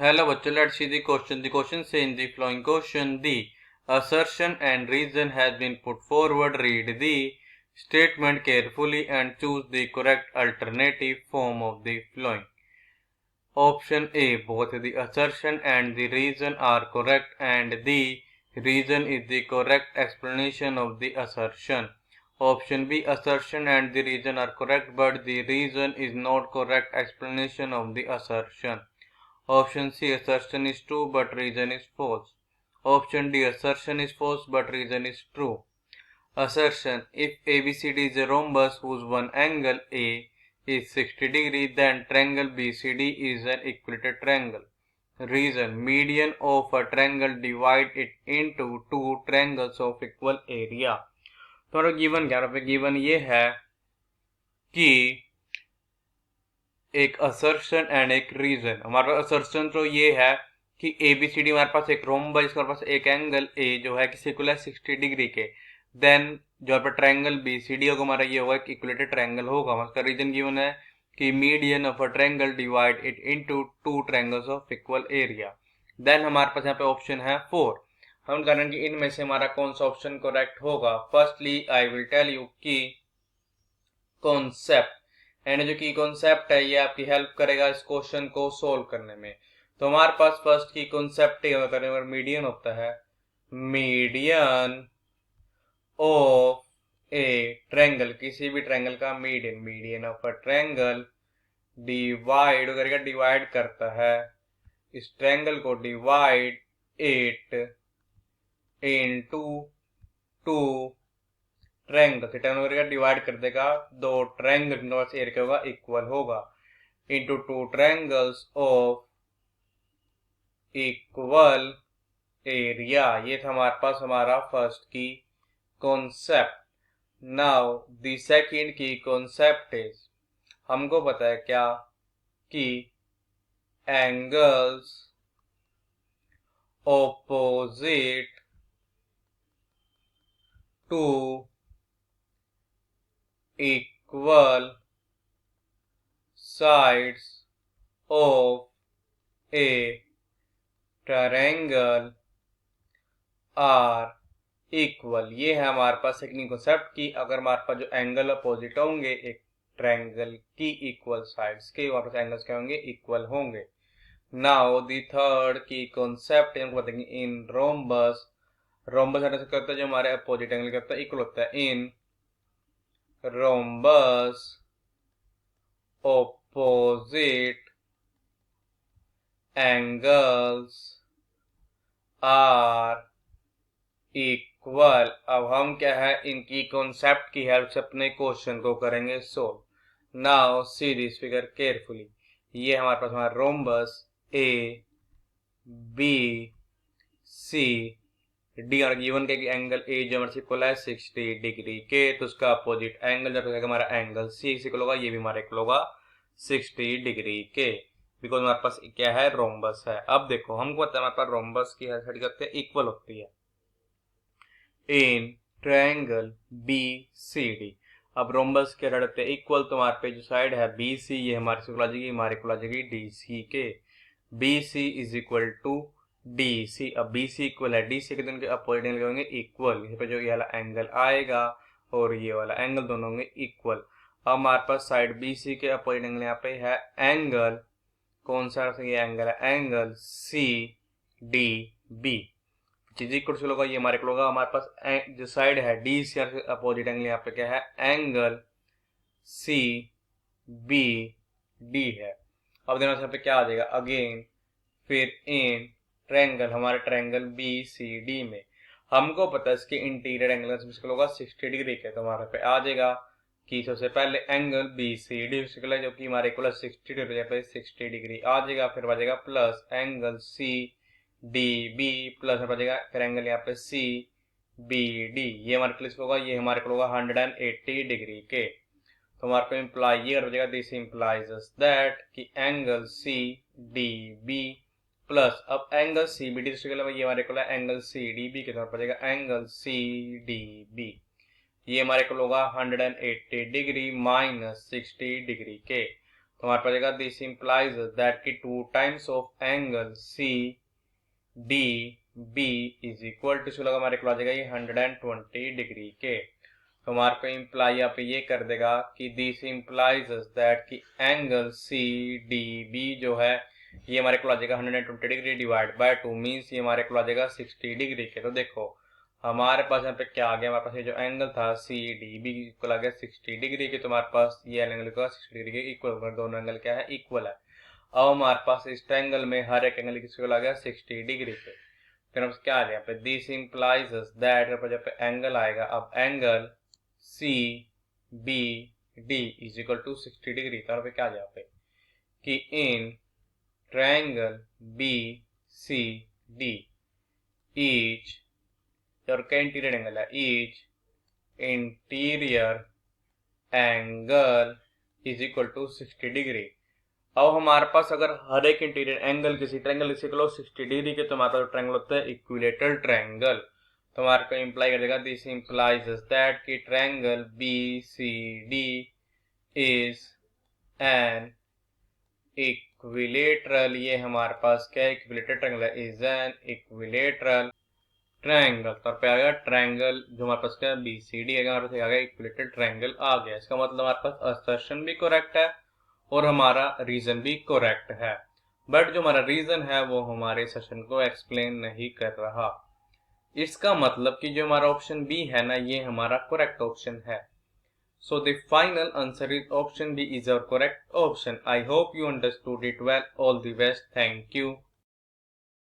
Hello बच्चों, let's see the question. The question say in the following question, the assertion and reason has been put forward. Read the statement carefully and choose the correct alternative form of the following. Option A, both the assertion and the reason are correct and the reason is the correct explanation of the assertion. Option B, assertion and the reason are correct but the reason is not correct explanation of the assertion. Option C, assertion is true but reason is false. Option D, assertion is false but reason is true. Assertion: if ABCD is a rhombus whose one angle A is 60 degrees, then triangle BCD is an equilateral triangle. Reason: median of a triangle divide it into two triangles of equal area. तो given क्या है? Given ये है कि एक assertion and एक reason. हमारे पास assertion तो ये है कि ABCD हमारे पास एक रोम्बस जिसके पास एक एंगल A जो है किसी इक्वल है 60 डिग्री के. देन जो पर ट्रायंगल BCD होगा हमारा ये होगा एक इक्वलेटेड ट्रायंगल होगा. उसका रीजन गिवन है कि median of a triangle divide it into two triangles of equal area. Then हमारे पास यहाँ पे ऑप्शन है 4. हम करेंगे कि इनमें से हमारा कौन सा ऑप्शन करेक्ट होगा. Firstly I will tell you कि कॉन्सेप्ट एंड जो की कॉन्सेप्ट है ये आपकी हेल्प करेगा इस क्वेश्चन को सोल्व करने में. तो हमारे पास फर्स्ट की कॉन्सेप्ट करने पर मीडियन होता है मीडियन ऑफ ए ट्रायंगल, किसी भी ट्रायंगल का median. Median of a triangle divide करेगा, डिवाइड करता है इस ट्रायंगल को, divide it into two triangle. Triangle करेगा डिवाइड कर देगा दो ट्रायंगल, एरिया क्या होगा इक्वल होगा, into two triangles of equal area. ये था हमारे पास हमारा फर्स्ट की कॉन्सेप्ट. नाउ द सेकंड की कॉन्सेप्ट इज, हमको पता है क्या कि angles opposite to equal sides of a triangle are equal. ये है हमारे पास सेकंड कॉन्सेप्ट की अगर हमारे पास जो एंगल अपोजिट होंगे एक ट्रायंगल की इक्वल साइड्स के, वहां पर एंगल्स क्या होंगे इक्वल होंगे. नाउ द थर्ड की कॉन्सेप्ट हमको बताएंगे इन रोम्बस. रोम्बस ऐसे करता है जो हमारे अपोजिट एंगल करता है इक्वल होता है. इन rhombus opposite angles are equal. अब हम क्या है इनकी कॉन्सेप्ट की हेल्प से अपने क्वेश्चन को करेंगे solve. Now see this figure carefully. ये हमारे पास हमारा rhombus A B C D और गिवन के एंगल ए जो हमारे इक्वल है 60 डिग्री के, तो उसका अपोजिट एंगल जब हमारा एंगल सी इक्वल होगा, ये भी हमारा इक्वल होगा 60 डिग्री के, बिकॉज हमारे पास क्या है रोम्बस है. अब देखो हमको पता है हमारे पास रोम्बस की हर साइड करते हैं इक्वल होती है in triangle B C D. अब रोम्बस के साइड होते हैं इक्वल, तो हमारे पे जो साइड है बी सी ये हमारी इक्वल आ जाएगी, हमारी इक्वल आ जाएगी डी सी के. B C is equal to D C. अब बी सी इक्वल है डी सी के, दोनों के अपोजिट एंगल होंगे इक्वल. यहाँ पे जो ये वाला एंगल आएगा और ये वाला एंगल दोनों होंगे इक्वल. अब हमारे पास साइड बी सी के अपोजिट एंगल यहाँ पे है एंगल, कौन सा ये एंगल है एंगल सी डी बी. चीज इक्वल होगा, ये हमारे इक्वल होगा. हमारे पास जो साइड है डी सी अपोजिट एंगल यहाँ पे क्या है एंगल सी बी डी है. अब देखना यहाँ पे क्या आ जाएगा अगेन फिर इन ट्रायंगल, हमारे ट्रायंगल बी सी डी में हमको पता है इसके इंटीरियर एंगल होगा 60 डिग्री के, तो हमारे पे आ जाएगा कि सबसे पहले एंगल बी सी डी है जो कि हमारे इक्वल 60 डिग्री पे 60 डिग्री आ जाएगा. फिर बचेगा plus angle C D B plus बचेगा फिर एंगल यहाँ पे सी बी डी. ये हमारे प्लस होगा, ये हमारे को होगा 180 डिग्री के. तो हमारे पे इम्प्लाई ये बचेगा दिस इम्प्लाइज दैट कि angle C D B plus अब एंगल सी बी डी ये हमारे को एंगल सी डी बी के तौर पर जाएगा एंगल सी डी बी. ये हमारे को होगा 180 डिग्री माइनस 60 डिग्री के. तो हमारे पास जाएगा दिस इंप्लाइज दैट की 2 times of angle C D B is equal to लगा हमारे को आ जाएगा ये 120 डिग्री के। तो हमारे को इम्प्लाई यहाँ पे ये कर देगा कि दिस इम्प्लाइज दैट की एंगल सी डी बी जो है ये हमारे को आ जाएगा 120 डिग्री डिवाइड बाय 2 मीन्स ये हमारे को आ जाएगा 60 डिग्री के। तो देखो हमारे पास यहाँ पे क्या आ गया, हमारे पास ये जो एंगल था सी डी बी इक्वल आ गया 60 डिग्री के। तो हमारे पास ये एंगल का 60 डिग्री के इक्वल, दोनों एंगल क्या है, इक्वल है। अब हमारे पास इस ट्रायंगल में हर एक एंगल इक्वल आ गया 60 डिग्री के। फिर हम क्या आ गया यहाँ पे दिस इम्प्लाइज दैट जब पे एंगल आएगा, अब angle C B D is equal to 60 degree. तो यहाँ पे क्या आ गया यहाँ पे कि in triangle B C D each और क्या इंटीरियर एंगल है, each interior angle is equal to 60 degree. अब हमारे पास अगर हर एक इंटीरियर एंगल किसी ट्रायंगल इज इक्वल 60 डिग्री के, तो हमारे पास ट्रायंगल होता है इक्विलेटरल ट्रायंगल। तो हमारे को इंप्लाई कर देगा दिस इंप्लाइज दैट की triangle B C D is an equilateral, ये हमारे पास क्या इक्विलेटरल ट्रायंगल है, इज एन इक्विलेटरल ट्रायंगल। तो पे आ गया ट्रायंगल जो हमारे पास क्या बी सी डी है, हमारे पास आ गया इक्विलेटरल ट्रायंगल आ गया। इसका मतलब हमारे पास असर्शन भी करेक्ट है और हमारा रीजन भी करेक्ट है, बट जो हमारा रीजन है वो हमारे सेशन को एक्सप्लेन नहीं कर रहा। इसका मतलब कि जो हमारा ऑप्शन बी है ना, ये हमारा करेक्ट ऑप्शन है। So the final answer is option B is our correct option. I hope you understood it well. All the best, thank you.